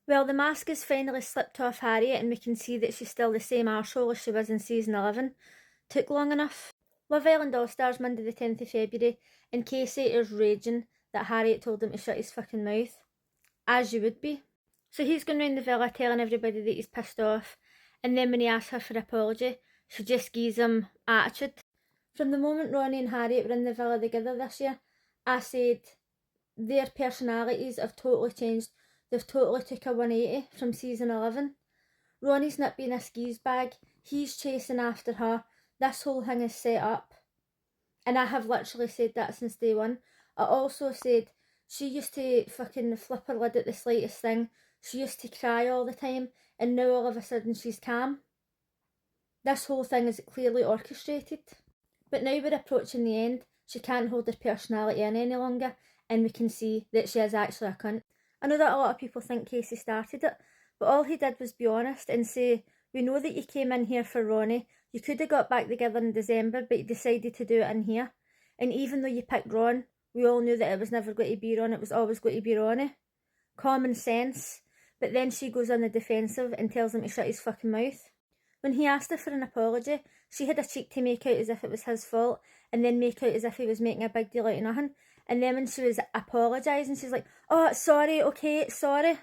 Well, the mask has finally slipped off Harriet and we can see that she's still the same arsehole as she was in season 11. Took long enough. Love Island All Stars, Monday the 10th of February, and Casey is raging that Harriet told him to shut his fucking mouth. As you would be. So he's going round the villa telling everybody that he's pissed off, and then when he asks her for an apology, she just gives him attitude. From the moment Ronnie and Harriet were in the villa together this year, I said their personalities have totally changed. They've totally took a 180 from season 11. Ronnie's not being a skis bag. He's chasing after her. This whole thing is set up. And I have literally said that since day one. I also said she used to fucking flip her lid at the slightest thing. She used to cry all the time. And now all of a sudden she's calm. This whole thing is clearly orchestrated. But now we're approaching the end. She can't hold her personality in any longer. And we can see that she is actually a cunt. I know that a lot of people think Casey started it. But all he did was be honest and say, we know that you came in here for Ronnie. You could have got back together in December, but you decided to do it in here. And even though you picked Ron, we all knew that it was never going to be Ron, it was always going to be Ronnie. Common sense. But then she goes on the defensive and tells him to shut his fucking mouth. When he asked her for an apology, she had a cheek to make out as if it was his fault, and then make out as if he was making a big deal out of nothing. And then when she was apologising, she's like, oh, sorry, okay, sorry.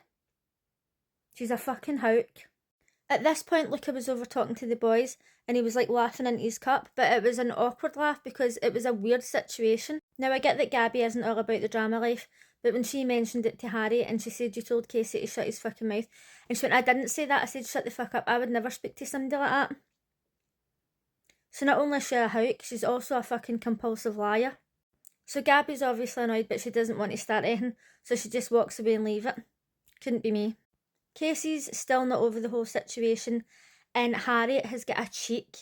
She's a fucking hawk. At this point, Luca was over talking to the boys, and he was like laughing into his cup, but it was an awkward laugh because it was a weird situation. Now, I get that Gabby isn't all about the drama life, but when she mentioned it to Harry and she said, you told Casey to shut his fucking mouth, and she went, I didn't say that, I said shut the fuck up, I would never speak to somebody like that. So not only is she a hawk, she's also a fucking compulsive liar. So Gabby's obviously annoyed, but she doesn't want to start anything, so she just walks away and leave it. Couldn't be me. Casey's still not over the whole situation, and Harriet has got a cheek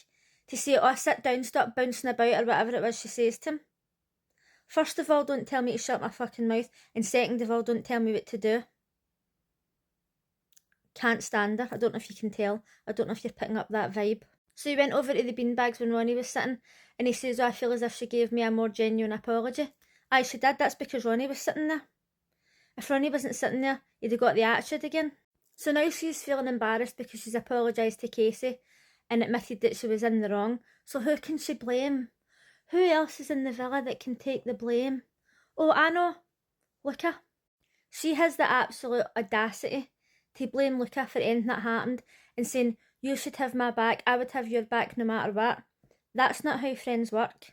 to say, oh, sit down, stop bouncing about, or whatever it was she says to him. First of all, don't tell me to shut my fucking mouth, and second of all, don't tell me what to do. Can't stand her. I don't know if you can tell. I don't know if you're picking up that vibe. So he went over to the beanbags when Ronnie was sitting, and he says, oh, I feel as if she gave me a more genuine apology. Aye, she did. That's because Ronnie was sitting there. If Ronnie wasn't sitting there, he'd have got the attitude again. So now she's feeling embarrassed because she's apologised to Casey and admitted that she was in the wrong. So who can she blame? Who else is in the villa that can take the blame? Oh, I know. Luca. She has the absolute audacity to blame Luca for anything that happened and saying, you should have my back, I would have your back no matter what. That's not how friends work.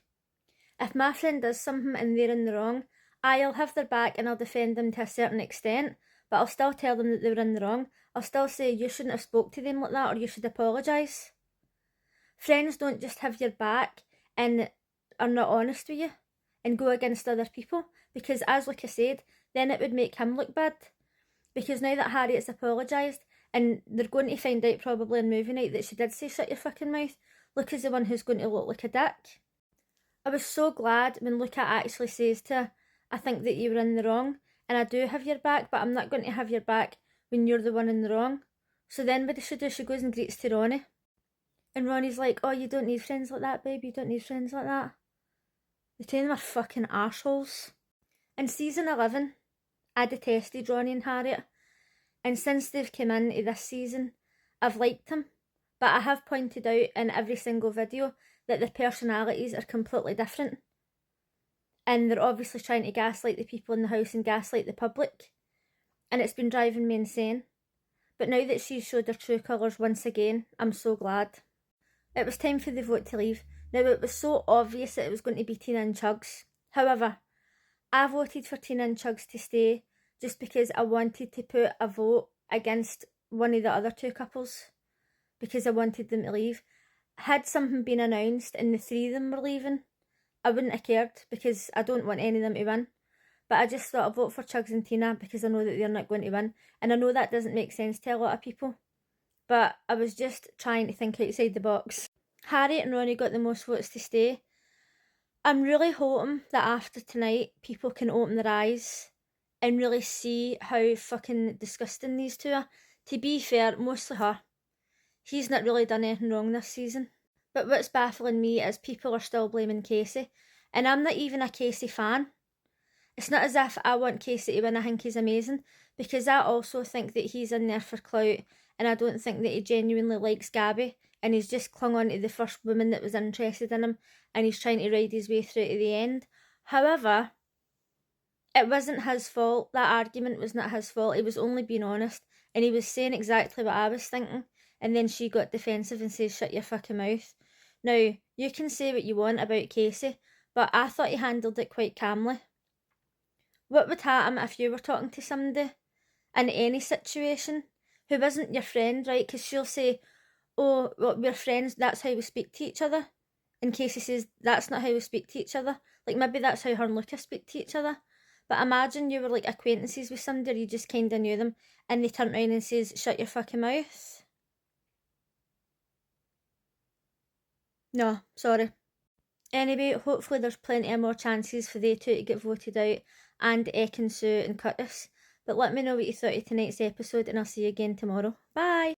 If my friend does something and they're in the wrong, I'll have their back and I'll defend them to a certain extent, but I'll still tell them that they were in the wrong. I'll still say, you shouldn't have spoke to them like that, or you should apologise. Friends don't just have your back and are not honest with you and go against other people, because as Luca said, then it would make him look bad. Because now that Harriet's apologised, and they're going to find out probably in movie night that she did say shut your fucking mouth, Luca's the one who's going to look like a dick. I was so glad when Luca actually says to her, I think that you were in the wrong, and I do have your back, but I'm not going to have your back when you're the one in the wrong. So then what does she do? She goes and greets to Ronnie. And Ronnie's like, oh, you don't need friends like that, babe, you don't need friends like that. The two of them are fucking arseholes. In season 11, I detested Ronnie and Harriet, and since they've come into this season, I've liked them, but I have pointed out in every single video that their personalities are completely different. And they're obviously trying to gaslight the people in the house and gaslight the public. And it's been driving me insane. But now that she's showed her true colours once again, I'm so glad. It was time for the vote to leave. Now, it was so obvious that it was going to be Tina and Chugs. However, I voted for Tina and Chugs to stay just because I wanted to put a vote against one of the other two couples, because I wanted them to leave. Had something been announced and the three of them were leaving, I wouldn't have cared because I don't want any of them to win. But I just thought I'd vote for Chugs and Tina because I know that they're not going to win. And I know that doesn't make sense to a lot of people, but I was just trying to think outside the box. Harriet and Ronnie got the most votes to stay. I'm really hoping that after tonight people can open their eyes and really see how fucking disgusting these two are. To be fair, mostly her. He's not really done anything wrong this season. But what's baffling me is people are still blaming Casey, and I'm not even a Casey fan. It's not as if I want Casey to win, I think he's amazing, because I also think that he's in there for clout, and I don't think that he genuinely likes Gabby, and he's just clung on to the first woman that was interested in him, and he's trying to ride his way through to the end. However, it wasn't his fault. That argument was not his fault. He was only being honest, and he was saying exactly what I was thinking, and then she got defensive and says, shut your fucking mouth. Now, you can say what you want about Casey, but I thought he handled it quite calmly. What would happen if you were talking to somebody in any situation who isn't your friend, right? Because she'll say, oh, well, we're friends, that's how we speak to each other. And Casey says, that's not how we speak to each other. Like, maybe that's how her and Lucas speak to each other. But imagine you were like acquaintances with somebody, you just kind of knew them, and they turn around and says, shut your fucking mouth. No, sorry. Anyway, hopefully there's plenty of more chances for they two to get voted out, and Ekin-su and Curtis. But let me know what you thought of tonight's episode, and I'll see you again tomorrow. Bye!